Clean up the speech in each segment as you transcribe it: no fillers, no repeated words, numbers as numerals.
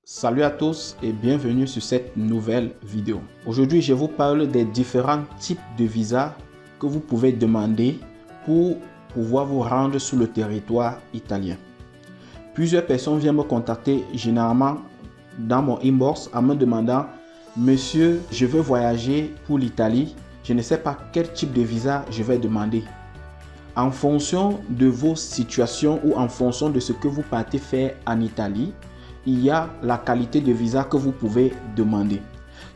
Salut à tous et bienvenue sur cette nouvelle vidéo. Aujourd'hui, je vous parle des différents types de visas que vous pouvez demander pour pouvoir vous rendre sur le territoire italien. Plusieurs personnes viennent me contacter généralement dans mon inbox en me demandant « Monsieur, je veux voyager pour l'Italie, je ne sais pas quel type de visa je vais demander. » En fonction de vos situations ou en fonction de ce que vous partez faire en Italie, il y a la qualité de visa que vous pouvez demander.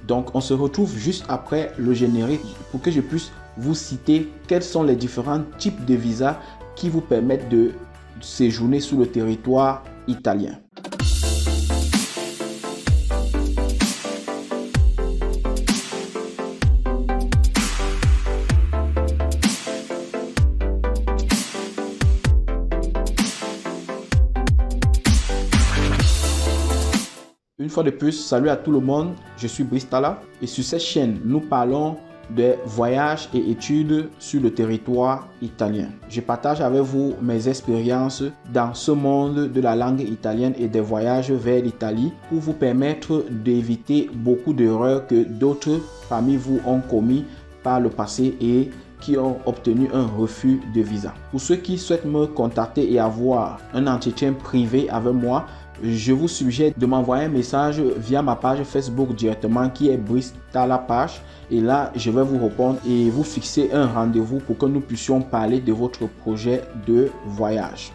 Donc, on se retrouve juste après le générique pour que je puisse vous citer quels sont les différents types de visas qui vous permettent de séjourner sur le territoire italien. Une fois de plus, salut à tout le monde, je suis Brice Talla et sur cette chaîne, nous parlons de voyages et études sur le territoire italien. Je partage avec vous mes expériences dans ce monde de la langue italienne et des voyages vers l'Italie pour vous permettre d'éviter beaucoup d'erreurs que d'autres parmi vous ont commis par le passé et qui ont obtenu un refus de visa. Pour ceux qui souhaitent me contacter et avoir un entretien privé avec moi, je vous suggère de m'envoyer un message via ma page Facebook directement qui est Brice Talla page. Et là, je vais vous répondre et vous fixer un rendez-vous pour que nous puissions parler de votre projet de voyage.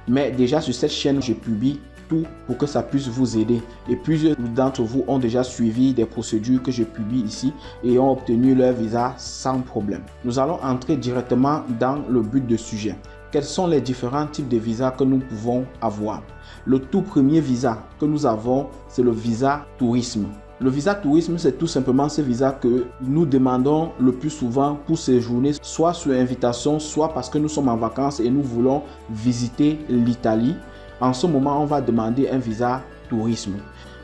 Mais déjà sur cette chaîne, je publie tout pour que ça puisse vous aider. Et plusieurs d'entre vous ont déjà suivi des procédures que je publie ici et ont obtenu leur visa sans problème. Nous allons entrer directement dans le but du sujet. Quels sont les différents types de visas que nous pouvons avoir? Le tout premier visa que nous avons, c'est le visa tourisme. Le visa tourisme, c'est tout simplement ce visa que nous demandons le plus souvent pour séjourner, soit sur invitation, soit parce que nous sommes en vacances et nous voulons visiter l'Italie. En ce moment, on va demander un visa tourisme.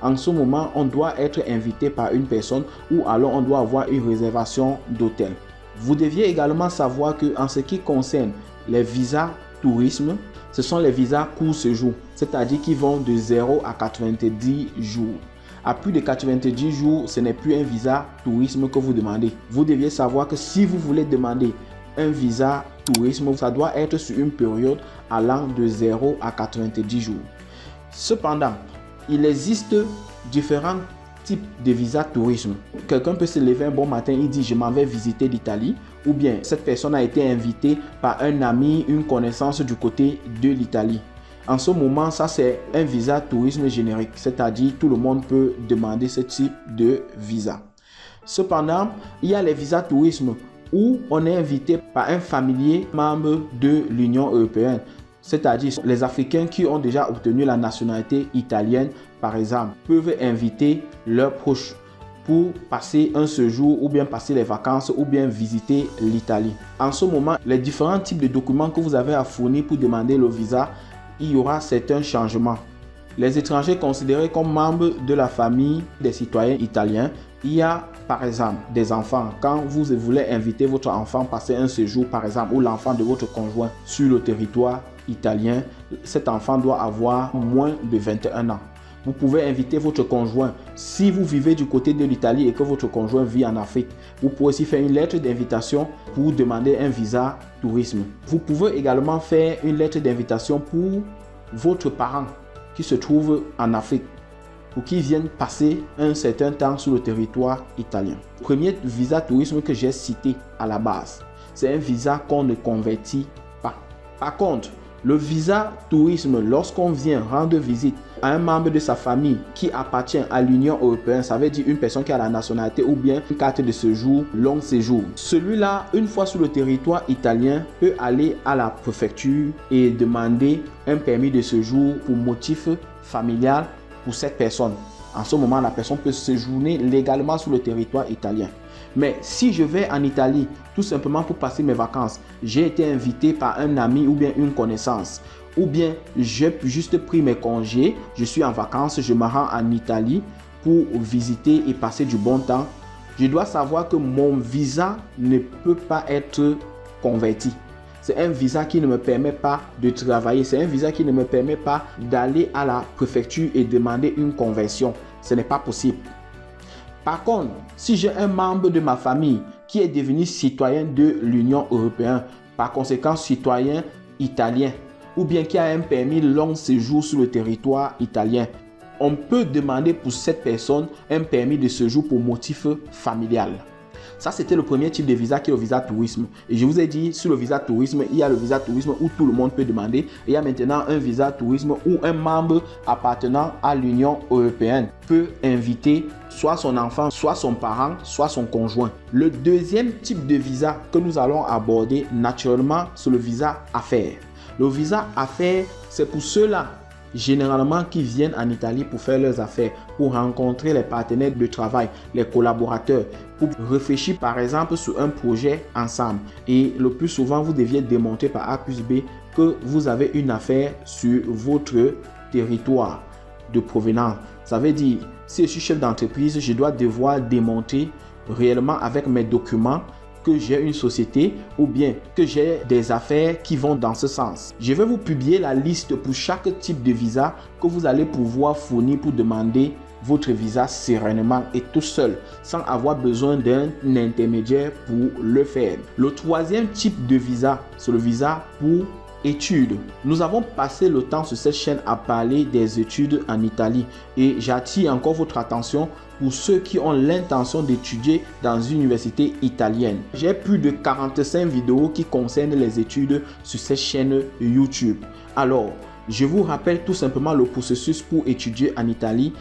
En ce moment, on doit être invité par une personne ou alors on doit avoir une réservation d'hôtel. Vous deviez également savoir que en ce qui concerne les visas tourisme, ce sont les visas court séjour, c'est-à-dire qui vont de 0 à 90 jours. À plus de 90 jours, ce n'est plus un visa tourisme que vous demandez. Vous deviez savoir que si vous voulez demander un visa tourisme, ça doit être sur une période allant de 0 à 90 jours. Cependant, il existe différents types de visa tourisme. Quelqu'un peut se lever un bon matin, il dit je m'en vais visiter l'Italie, ou bien cette personne a été invitée par un ami, une connaissance du côté de l'Italie. En ce moment, ça c'est un visa tourisme générique, c'est-à-dire tout le monde peut demander ce type de visa. Cependant, il y a les visas tourisme où on est invité par un familier membre de l'Union européenne. C'est-à-dire les Africains qui ont déjà obtenu la nationalité italienne, par exemple, peuvent inviter leurs proches pour passer un séjour ou bien passer les vacances ou bien visiter l'Italie. En ce moment, les différents types de documents que vous avez à fournir pour demander le visa, il y aura certains changements. Les étrangers considérés comme membres de la famille des citoyens italiens, il y a par exemple des enfants. Quand vous voulez inviter votre enfant passer un séjour par exemple ou l'enfant de votre conjoint sur le territoire italien, cet enfant doit avoir moins de 21 ans. Vous pouvez inviter votre conjoint. Si vous vivez du côté de l'Italie et que votre conjoint vit en Afrique, vous pouvez aussi faire une lettre d'invitation pour demander un visa tourisme. Vous pouvez également faire une lettre d'invitation pour votre parent qui se trouve en Afrique pour qu'ils viennent passer un certain temps sur le territoire italien. Le premier visa tourisme que j'ai cité à la base, c'est un visa qu'on ne convertit pas. Par contre, le visa tourisme, lorsqu'on vient rendre visite à un membre de sa famille qui appartient à l'Union européenne, ça veut dire une personne qui a la nationalité ou bien une carte de séjour, long séjour. Celui-là, une fois sur le territoire italien, peut aller à la préfecture et demander un permis de séjour pour motif familial pour cette personne. En ce moment, la personne peut séjourner légalement sur le territoire italien. Mais si je vais en Italie, tout simplement pour passer mes vacances, j'ai été invité par un ami ou bien une connaissance, ou bien j'ai juste pris mes congés, je suis en vacances, je me rends en Italie pour visiter et passer du bon temps, je dois savoir que mon visa ne peut pas être converti. C'est un visa qui ne me permet pas de travailler. C'est un visa qui ne me permet pas d'aller à la préfecture et demander une conversion. Ce n'est pas possible. Par contre, si j'ai un membre de ma famille qui est devenu citoyen de l'Union européenne, par conséquent citoyen italien, ou bien qui a un permis long séjour sur le territoire italien, on peut demander pour cette personne un permis de séjour pour motif familial. Ça, c'était le premier type de visa qui est le visa tourisme. Et je vous ai dit, sur le visa tourisme, il y a le visa tourisme où tout le monde peut demander. Et il y a maintenant un visa tourisme où un membre appartenant à l'Union européenne peut inviter soit son enfant, soit son parent, soit son conjoint. Le deuxième type de visa que nous allons aborder naturellement, c'est le visa affaires. Le visa affaires, c'est pour ceux-là généralement qui viennent en Italie pour faire leurs affaires, pour rencontrer les partenaires de travail, les collaborateurs, pour réfléchir par exemple sur un projet ensemble. Et le plus souvent, vous deviez démontrer par A plus B que vous avez une affaire sur votre territoire de provenance. Ça veut dire, si je suis chef d'entreprise, je dois devoir démontrer réellement avec mes documents que j'ai une société ou bien que j'ai des affaires qui vont dans ce sens. Je vais vous publier la liste pour chaque type de visa que vous allez pouvoir fournir pour demander votre visa sereinement et tout seul, sans avoir besoin d'un intermédiaire pour le faire. Le troisième type de visa, c'est le visa pour études. Nous avons passé le temps sur cette chaîne à parler des études en Italie et j'attire encore votre attention pour ceux qui ont l'intention d'étudier dans une université italienne. J'ai plus de 45 vidéos qui concernent les études sur cette chaîne YouTube. Alors, je vous rappelle tout simplement le processus pour étudier en Italie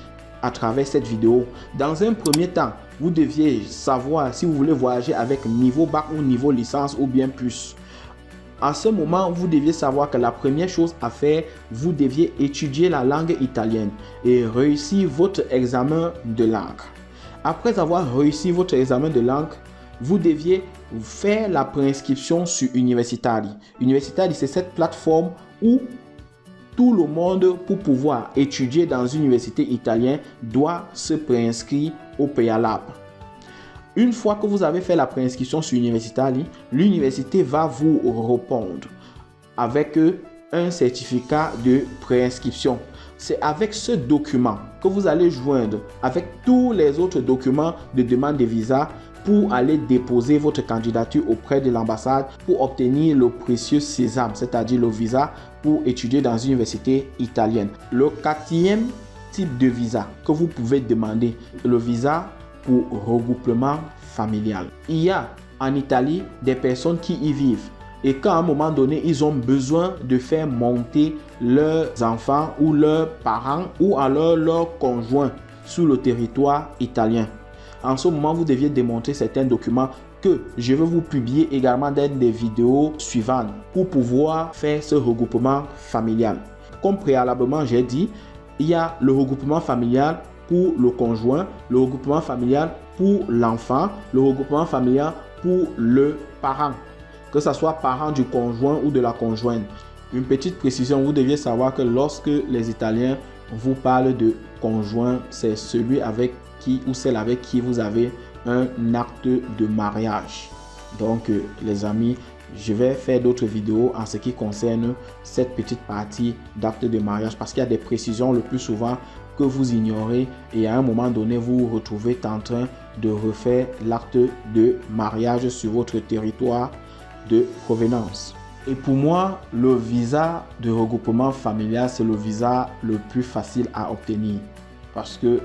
à travers cette vidéo. Dans un premier temps, vous deviez savoir si vous voulez voyager avec niveau bac ou niveau licence ou bien plus. À ce moment, vous deviez savoir que la première chose à faire, vous deviez étudier la langue italienne et réussir votre examen de langue. Après avoir réussi votre examen de langue, vous deviez faire la préinscription sur Universitari. Universitari, c'est cette plateforme où tout le monde, pour pouvoir étudier dans une université italienne, doit se préinscrire au préalable. Une fois que vous avez fait la préinscription sur Universitari, l'université va vous répondre avec un certificat de préinscription. C'est avec ce document que vous allez joindre avec tous les autres documents de demande de visa pour aller déposer votre candidature auprès de l'ambassade pour obtenir le précieux sésame, c'est-à-dire le visa pour étudier dans une université italienne. Le quatrième type de visa que vous pouvez demander, le visa pour regroupement familial. Il y a en Italie des personnes qui y vivent et qu'à un moment donné, ils ont besoin de faire monter leurs enfants ou leurs parents ou alors leurs conjoints sur le territoire italien. En ce moment, vous deviez démontrer certains documents que je vais vous publier également dans des vidéos suivantes pour pouvoir faire ce regroupement familial. Comme préalablement, j'ai dit, il y a le regroupement familial pour le conjoint, le regroupement familial pour l'enfant, le regroupement familial pour le parent, que ce soit parent du conjoint ou de la conjointe. Une petite précision, vous deviez savoir que lorsque les Italiens vous parlent de conjoint, c'est celui avec qui ou celle avec qui vous avez un acte de mariage. Donc les amis, je vais faire d'autres vidéos en ce qui concerne cette petite partie d'acte de mariage parce qu'il y a des précisions le plus souvent que vous ignorez et à un moment donné vous vous retrouvez en train de refaire l'acte de mariage sur votre territoire de provenance. Et pour moi, le visa de regroupement familial, c'est le visa le plus facile à obtenir parce que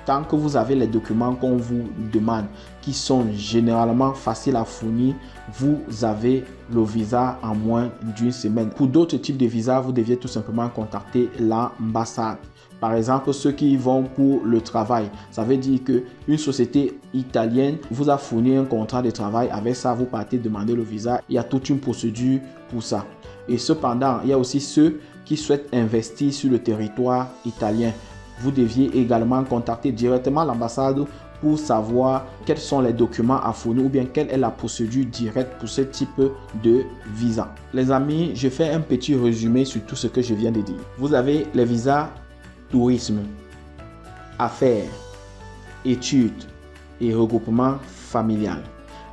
tant que vous avez les documents qu'on vous demande, qui sont généralement faciles à fournir, vous avez le visa en moins d'une semaine. Pour d'autres types de visas, vous deviez tout simplement contacter l'ambassade. Par exemple, ceux qui vont pour le travail, ça veut dire qu'une société italienne vous a fourni un contrat de travail. Avec ça, vous partez demander le visa. Il y a toute une procédure pour ça. Et cependant, il y a aussi ceux qui souhaitent investir sur le territoire italien. Vous deviez également contacter directement l'ambassade pour savoir quels sont les documents à fournir ou bien quelle est la procédure directe pour ce type de visa. Les amis, je fais un petit résumé sur tout ce que je viens de dire. Vous avez les visas tourisme, affaires, études et regroupement familial.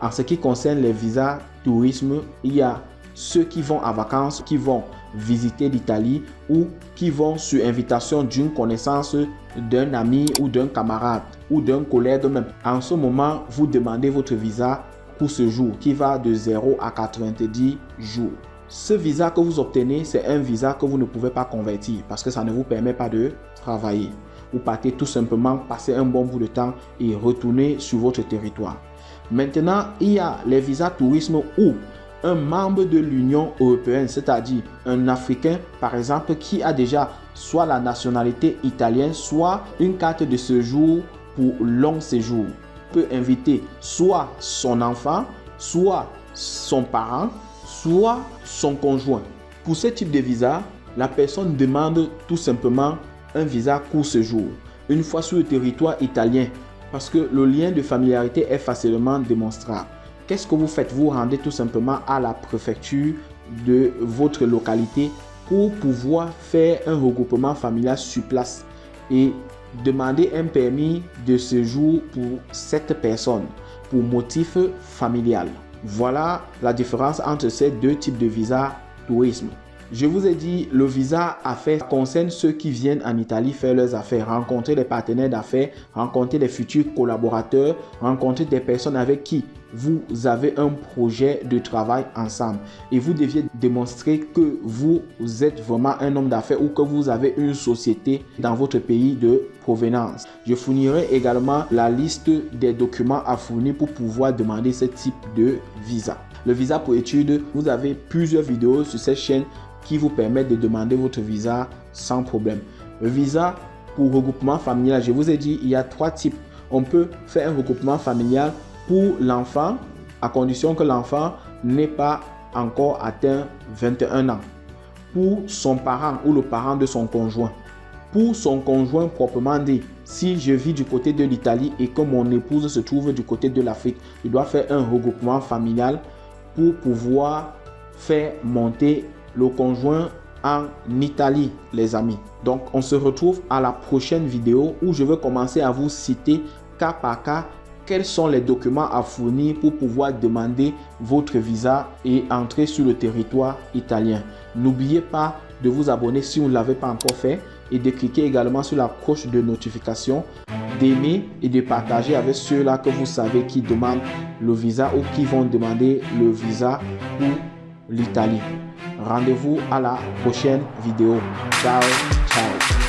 En ce qui concerne les visas tourisme, il y a ceux qui vont en vacances, qui vont visiter l'Italie ou qui vont sur invitation d'une connaissance, d'un ami ou d'un camarade ou d'un collègue même. En ce moment, vous demandez votre visa pour ce jour qui va de 0 à 90 jours. Ce visa que vous obtenez, c'est un visa que vous ne pouvez pas convertir parce que ça ne vous permet pas de travailler. Vous partez tout simplement passer un bon bout de temps et retourner sur votre territoire. Maintenant, il y a les visas tourisme où un membre de l'Union européenne, c'est-à-dire un Africain par exemple qui a déjà soit la nationalité italienne, soit une carte de séjour pour long séjour, peut inviter soit son enfant, soit son parent, soit son conjoint. Pour ce type de visa, la personne demande tout simplement un visa court séjour. Une fois sur le territoire italien, parce que le lien de familiarité est facilement démontrable. Qu'est-ce que vous faites? Vous rendez tout simplement à la préfecture de votre localité pour pouvoir faire un regroupement familial sur place et demander un permis de séjour pour cette personne pour motif familial. Voilà la différence entre ces deux types de visa tourisme. Je vous ai dit, le visa affaires concerne ceux qui viennent en Italie faire leurs affaires, rencontrer des partenaires d'affaires, rencontrer des futurs collaborateurs, rencontrer des personnes avec qui vous avez un projet de travail ensemble. Et vous deviez démontrer que vous êtes vraiment un homme d'affaires ou que vous avez une société dans votre pays de provenance. Je fournirai également la liste des documents à fournir pour pouvoir demander ce type de visa. Le visa pour études, vous avez plusieurs vidéos sur cette chaîne qui vous permettent de demander votre visa sans problème. Le visa pour regroupement familial, je vous ai dit, il y a trois types. On peut faire un regroupement familial pour l'enfant à condition que l'enfant n'ait pas encore atteint 21 ans. Pour son parent ou le parent de son conjoint. Pour son conjoint proprement dit, si je vis du côté de l'Italie et que mon épouse se trouve du côté de l'Afrique, il doit faire un regroupement familial pour pouvoir faire monter le conjoint en Italie, les amis. Donc, on se retrouve à la prochaine vidéo où je vais commencer à vous citer cas par cas quels sont les documents à fournir pour pouvoir demander votre visa et entrer sur le territoire italien. N'oubliez pas de vous abonner si vous ne l'avez pas encore fait et de cliquer également sur la cloche de notification, d'aimer et de partager avec ceux-là que vous savez qui demandent le visa ou qui vont demander le visa pour l'Italie. Rendez-vous à la prochaine vidéo. Ciao, ciao.